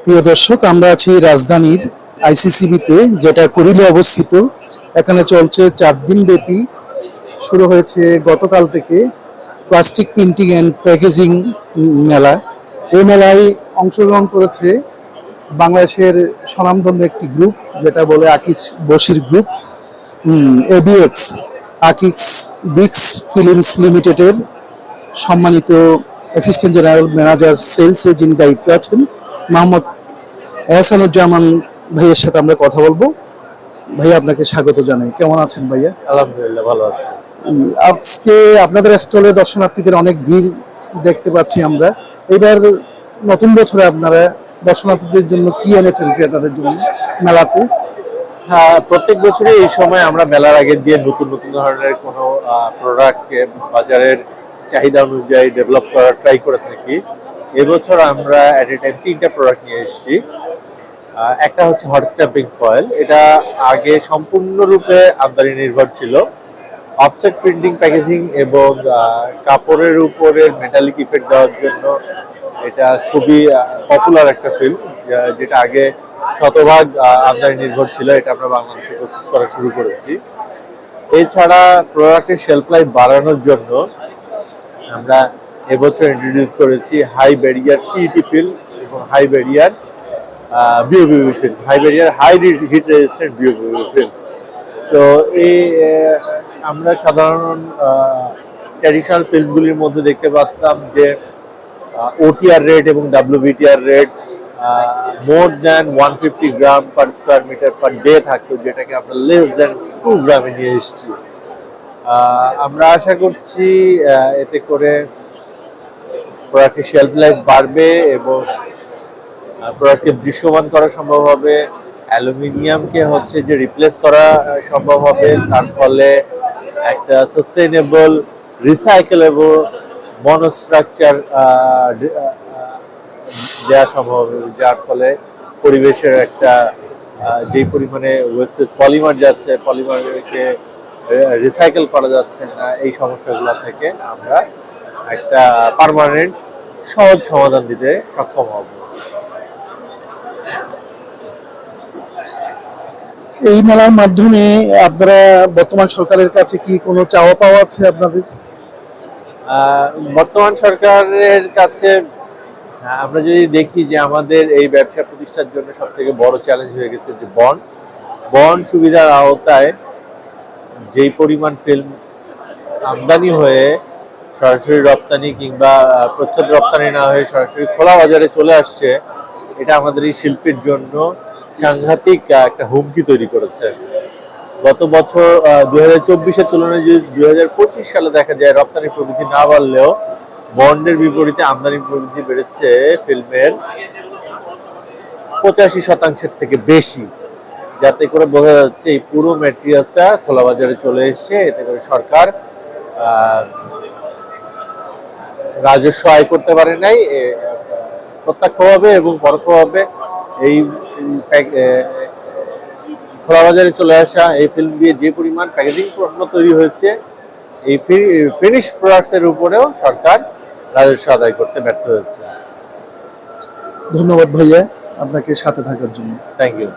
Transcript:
প্রিয় দর্শক, আমরা আছি রাজধানীর আইসিসিবিতে, যেটা কুড়িলে অবস্থিত। এখানে চলছে 4 দিন ব্যাপী, শুরু হয়েছে গতকাল থেকে প্লাস্টিক প্রিন্টিং অ্যান্ড প্যাকেজিং মেলা। এই মেলায় অংশগ্রহণ করেছে বাংলাদেশের স্বনামধন্য একটি গ্রুপ, যেটা বলে আকিস বশির গ্রুপ, এবিএক্স, আকিস বিক্স ফিল্মস লিমিটেডের সম্মানিত অ্যাসিস্ট্যান্ট জেনারেল ম্যানেজার সেলসে যিনি দায়িত্বে আছেন, মোহাম্মদ এহসানুজ্জামান ভাইয়ের সাথে আমরা কথা বলবো। ভাইয়া, আপনাকে স্বাগত জানাই। কেমন আছেন ভাইয়া? আলহামদুলিল্লাহ, ভালো আছি। আজকে আপনাদের স্টলে দর্শনার্থীদের অনেক ভিড় দেখতে পাচ্ছি আমরা। এবার নতুন বছরে আপনারা দর্শনার্থীদের জন্য কি এনেছেন ক্রেতাদের জন্য মেলাতে? হ্যাঁ, প্রত্যেক বছরই এই সময় আমরা মেলার আগে দিয়ে নতুন নতুন ধরনের কোনো প্রোডাক্টকে বাজারের চাহিদা অনুযায়ী ডেভেলপ করার ট্রাই করে থাকি। এবছর আমরা অ্যাট এ টাইম 3টা প্রোডাক্ট নিয়ে এসেছি। একটা হচ্ছে হট স্ট্যাম্পিং ফয়েল। এটা আগে সম্পূর্ণরূপে আমদানি নির্ভর ছিল। অফসেট প্রিন্টিং, প্যাকেজিং এবং কাপড়ের উপরে মেটালিক ইফেক্ট দেওয়ার জন্য এটা খুবই পপুলার একটা ফিল্ম, যেটা আগে শতভাগ আমদানি নির্ভর ছিল। এটা আমরা বাংলাদেশে প্রস্তুত করা শুরু করেছি। এছাড়া প্রোডাক্টের শেলফ লাইফ বাড়ানোর জন্য আমরা এবছর ইন্ট্রোডিউস করেছি হাই ব্যারিয়ার পিইটি ফিল্ম এবং high barrier BOPP film, high barrier high heat resistant BOPP film. তো এই আমরা সাধারণ ট্র্যাডিশনাল ফিল্মগুলির মধ্যে দেখতে পাচ্তাম যে ওটিআর রেট এবং WVTR rate more than 150 gram per square metre per day থাকতো, যেটাকে আমরা লেস দ্যান 2 গ্রামে নিয়ে এসেছি। আমরা আশা করছি এতে করে প্রোডাক্টের শেলফ লাইফ বাড়বে এবং প্রোডাক্টকে দৃশ্যমান করা সম্ভব হবে। অ্যালুমিনিয়ামকে হচ্ছে যে রিপ্লেস করা সম্ভব হবে, তার ফলে একটা সাস্টেইনেবল রিসাইকেলেবল মনোস্ট্রাকচার দেওয়া সম্ভব হবে, যার ফলে পরিবেশের একটা যেই পরিমাণে ওয়েস্টেজ পলিমার যাচ্ছে, পলিমারকে রিসাইকেল করা যাচ্ছে না, এই সমস্যাগুলো থেকে আমরা একটা পার্মানেন্ট সহজ সমাধান দিতে সক্ষম হব। এই মেলার মাধ্যমে আপনারা বর্তমান সরকারের কাছে কি কোনো চাওয়া পাওয়া আছে আপনাদের? বর্তমান সরকারের কাছে আমরা যদি দেখি যে আমাদের এই ব্যবসা প্রতিষ্ঠার জন্য সব থেকে বড় চ্যালেঞ্জ হয়ে গেছে যে বন্ড সুবিধার আওতায় যেই পরিমাণ ফিল্ম আমদানি হয়ে সরাসরি রপ্তানি কিংবা প্রচ্ছদ রপ্তানি না হয়ে সরাসরি খোলা বাজারে চলে আসছে, এটা আমাদের এই শিল্পের জন্য সাংঘাতিক একটা হুমকি তৈরি করেছে। গত বছর 2024-এর তুলনায় যদি 2025 সালে দেখা যায় রপ্তানি প্রবৃদ্ধি না বাড়লেও বন্ডের বিপরীতে আমদানি প্রবৃদ্ধি বেড়েছে ফিল্মের 85% থেকে বেশি, যাতে করে বোঝা যাচ্ছে এই পুরো ম্যাটেরিয়ালসটা খোলা বাজারে চলে এসছে। এতে করে সরকার রাজস্ব আয় করতে পারে নাই প্রত্যক্ষভাবে এবং পরোক্ষভাবে। এই খোলা বাজারে চলে আসা এই ফিল্ম দিয়ে যে পরিমাণ প্যাকেজিং পণ্য তৈরি হয়েছে, এই ফিনিশ প্রোডাক্টসের উপরেও সরকার রাজস্ব আদায় করতে ব্যর্থ হয়েছে। ধন্যবাদ ভাইয়া আপনাকে সাথে থাকার জন্য। Thank you.